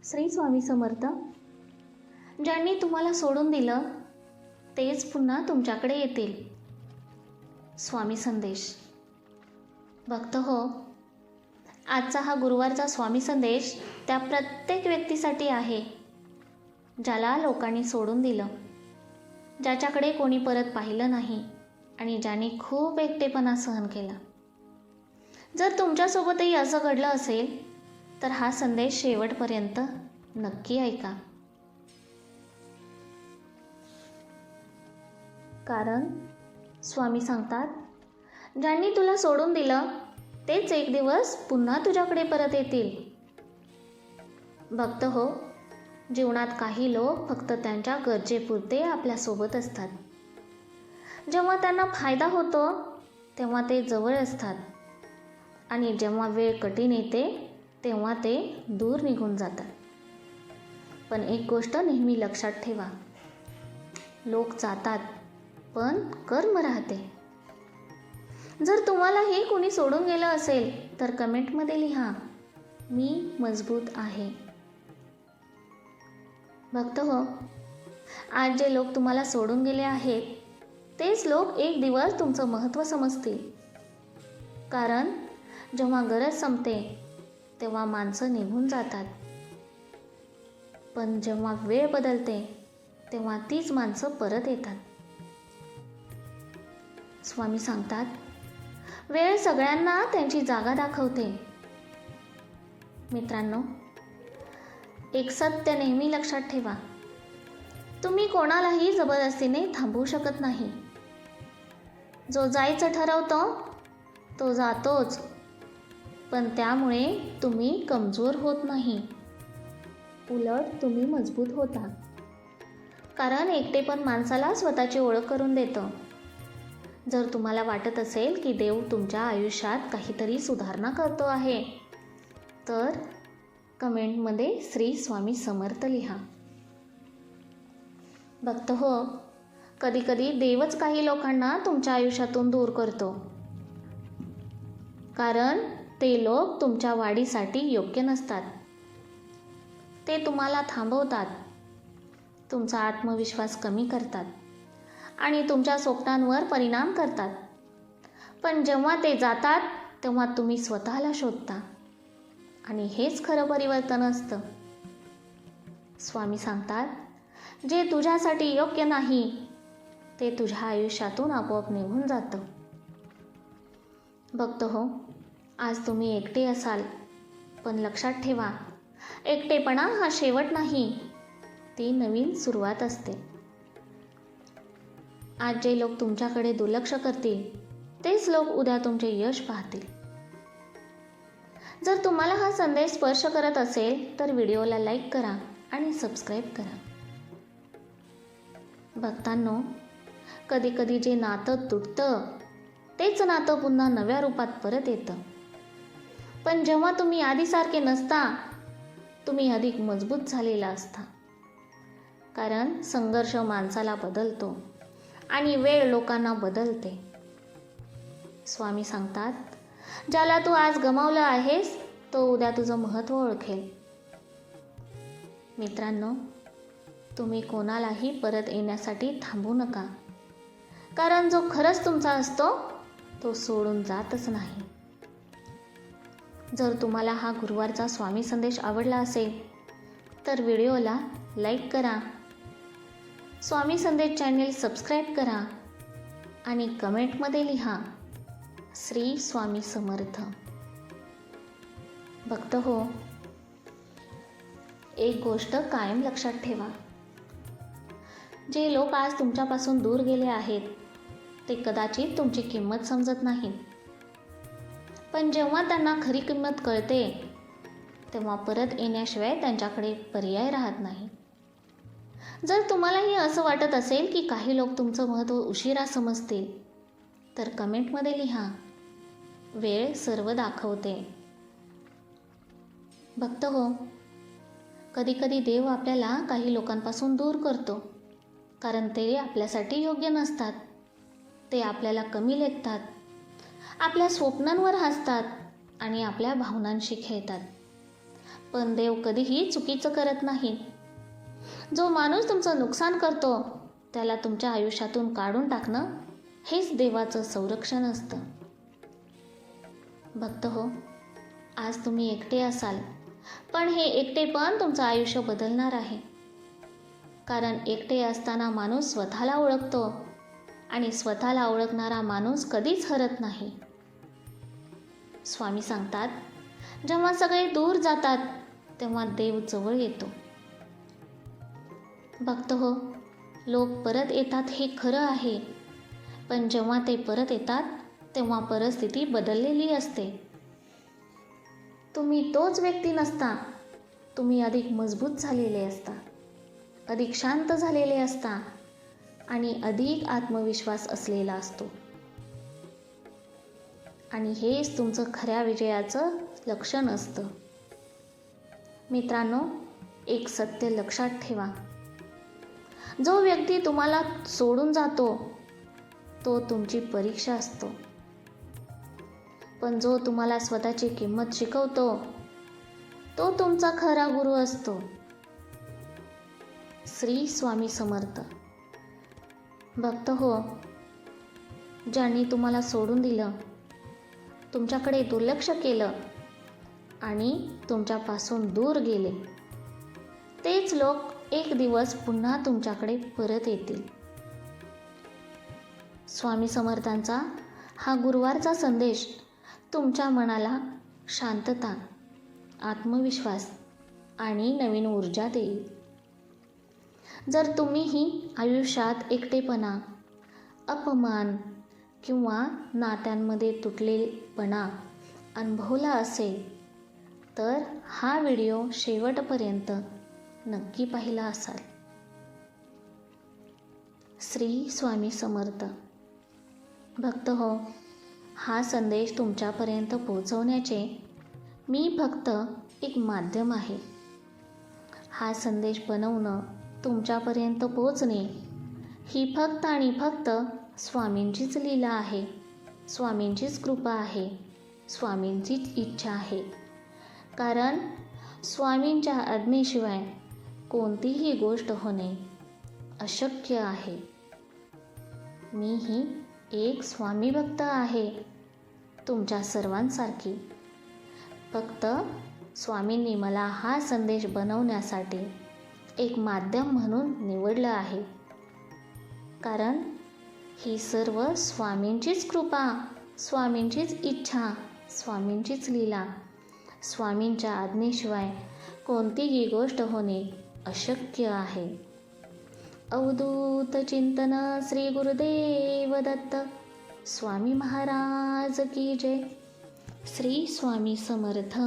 श्री स्वामी समर्थ. ज्यांनी तुम्हाला सोडून दिलं तेच पुन्हा तुमच्याकडे येतील. स्वामी संदेश. भक्त हो, आजचा हा गुरुवारचा स्वामी संदेश त्या प्रत्येक व्यक्तीसाठी आहे ज्याला लोकांनी सोडून दिलं, ज्याच्याकडे कोणी परत पाहिलं नाही आणि ज्याने खूप एकटेपणा सहन केला. जर तुमच्यासोबतही असं घडलं असेल तर हा संदेश शेवटपर्यंत नक्की ऐका. कारण स्वामी सांगतात, ज्यांनी तुला सोडून दिलं तेच एक दिवस पुन्हा तुझ्याकडे परत येतील. भक्त हो, जीवनात काही लोक फक्त त्यांच्या गरजेपुरते आपल्यासोबत असतात. जेव्हा त्यांना फायदा होतो तेव्हा ते जवळ असतात आणि जेव्हा वेळ कठीण येते तेव्हा ते दूर निघून जातात. पण एक गोष्ट नेहमी लक्षात ठेवा, लोक जातात पण कर्म राहते. जर तुम्हाला हे कोणी सोडून गेलं असेल तर कमेंटमध्ये लिहा, मी मजबूत आहे. भक्त हो, आज जे लोक तुम्हाला सोडून गेले आहेत तेच लोक एक दिवस तुमचं महत्त्व समजतील. कारण जेव्हा गरज संपते तेव्हा माणसं निघून जातात, पण जेव्हा वेळ बदलते तेव्हा तीच माणसं परत येतात. स्वामी सांगतात, वेळ सगळ्यांना त्यांची जागा दाखवते. मित्रांनो, एक सत्य नेहमी लक्षात ठेवा, तुम्ही कोणालाही जबरदस्तीने थांबवू शकत नाही. जो जायचं ठरवतो तो जातोच, पण त्यामुळे तुम्ही कमजोर होत नाही, उलट तुम्ही मजबूत होता. कारण एकटेपण माणसाला स्वतःची ओळख करून देतं. जर तुम्हाला वाटत असेल की देव तुमच्या आयुष्यात काहीतरी सुधारणा करतो आहे तर कमेंटमध्ये श्री स्वामी समर्थ लिहा. भक्त हो, कधीकधी देवच काही लोकांना तुमच्या आयुष्यातून दूर करतो. कारण ते लोक तुमच्या वाढीसाठी योग्य नसतात. ते तुम्हाला थांबवतात, तुमचा आत्मविश्वास कमी करतात आणि तुमच्या स्वप्नांवर परिणाम करतात. पण जेव्हा ते जातात तेव्हा तुम्ही स्वतःला शोधता आणि हेच खरं परिवर्तन असतं. स्वामी सांगतात, जे तुझ्यासाठी योग्य नाही ते तुझ्या आयुष्यातून आपोआप निघून जातं. भक्त हो, आज तुम्ही एकटे असाल, पण लक्षात ठेवा, एकटेपणा हा शेवट नाही, ती नवीन सुरुवात असते. आज जे लोक तुमच्याकडे दुर्लक्ष करतील तेच लोक उद्या तुमचे यश पाहतील. जर तुम्हाला हा संदेश स्पर्श करत असेल तर व्हिडिओला लाईक करा आणि सबस्क्राईब करा. भक्तांनो, कधीकधी जे नातं तुटतं तेच नातं पुन्हा नव्या रूपात परत येतं. पण जेव्हा तुम्ही आधीसारखे नसता, तुम्ही अधिक मजबूत झालेला असता. कारण संघर्ष माणसाला बदलतो आणि वेळ लोकांना बदलते. स्वामी सांगतात, ज्याला तू आज गमावलं आहेस तो उद्या तुझं महत्त्व ओळखेल. मित्रांनो, तुम्ही कोणालाही परत येण्यासाठी थांबू नका. कारण जो खरंच तुमचा असतो तो सोडून जातच नाही. जर तुम्हाला हा गुरुवारचा स्वामी संदेश आवडला असेल तर व्हिडिओला लाईक करा, स्वामी संदेश चॅनेल सबस्क्राईब करा आणि कमेंटमध्ये लिहा, श्री स्वामी समर्थ. भक्त हो, एक गोष्ट कायम लक्षात ठेवा, जे लोक आज तुमच्यापासून दूर गेले आहेत ते कदाचित तुमची किंमत समजत नाहीत. पण जेव्हा त्यांना खरी किंमत कळते तेव्हा परत येण्याशिवाय त्यांच्याकडे पर्याय राहत नाही. जर तुम्हालाही असं वाटत असेल की काही लोक तुमचं महत्त्व उशिरा समजतील तर कमेंटमध्ये लिहा, वेळ सर्व दाखवते. भक्त हो, कधीकधी देव आपल्याला काही लोकांपासून दूर करतो कारण ते आपल्यासाठी योग्य नसतात. ते आपल्याला कमी लेखतात, आपल्या स्वप्नांवर हसतात आणि आपल्या भावनांशी खेळतात. पण देव कधीही चुकीचं करत नाही. जो माणूस तुमचं नुकसान करतो त्याला तुमच्या आयुष्यातून काढून टाकणं हेच देवाचं संरक्षण असतं. भक्त हो, आज तुम्ही एकटे असाल, पण हे एकटेपण तुमचं आयुष्य बदलणार आहे. कारण एकटे असताना माणूस स्वतःला ओळखतो आणि स्वतःला ओळखणारा माणूस कधीच हरत नाही. स्वामी सांगतात, जेव्हा सगळे दूर जातात तेव्हा देव जवळ येतो. भक्त हो, लोक परत येतात हे खरं आहे, पण जेव्हा ते परत येतात तेव्हा परिस्थिती बदललेली असते. तुम्ही तोच व्यक्ती नसता. तुम्ही अधिक मजबूत झालेले असता, अधिक शांत झालेले असता आणि अधिक आत्मविश्वास असलेला असतो. आणि हेच तुमचं खऱ्या विजयाचं लक्षण असतं. मित्रांनो, एक सत्य लक्षात ठेवा. जो व्यक्ती तुम्हाला सोडून जातो तो तुमची परीक्षा असतो, पण जो तुम्हाला स्वतःची किंमत शिकवतो तो तुमचा खरा गुरु असतो. श्री स्वामी समर्थ. भक्त हो, ज्यांनी तुम्हाला सोडून दिलं, तुमच्याकडे दुर्लक्ष केलं आणि तुमच्यापासून दूर गेले, तेच लोक एक दिवस पुन्हा तुमच्याकडे परत येतील. स्वामी समर्थांचा हा गुरुवारचा संदेश तुमच्या मनाला शांतता, आत्मविश्वास आणि नवीन ऊर्जा देईल. जर तुम्हीही आयुष्यात एकटेपणा, अपमान किंवा नात्यांमध्ये तुटलेपणा अनुभवला असेल तर हा व्हिडिओ शेवटपर्यंत नक्की पाहिला असाल. श्री स्वामी समर्थ. भक्त हो, हा संदेश तुमच्यापर्यंत पोहोचवण्याचे मी फक्त एक माध्यम आहे. हा संदेश बनवणं, तुमच्यापर्यंत पोहोचणे ही फक्त आणि फक्त स्वामींचीच लीला आहे, स्वामींचीच कृपा आहे, स्वामींचीच इच्छा आहे. कारण स्वामींच्या आज्ञेशिवाय कोणतीही गोष्ट होणे अशक्य आहे. मीही एक स्वामी भक्त आहे, तुमच्या सर्वांसारखी. फक्त स्वामींनी मला हा संदेश बनवण्यासाठी एक माध्यम म्हणून निवडलं आहे. कारण ही सर्व स्वामींचीच कृपा, स्वामींचीच इच्छा, स्वामींचीच लीला. स्वामींच्या आज्ञेशिवाय कोणतीही गोष्ट होणे अशक्य आहे. अवधूत चिंतन श्री गुरुदेव दत्त. स्वामी महाराज की जय. श्री स्वामी समर्थ.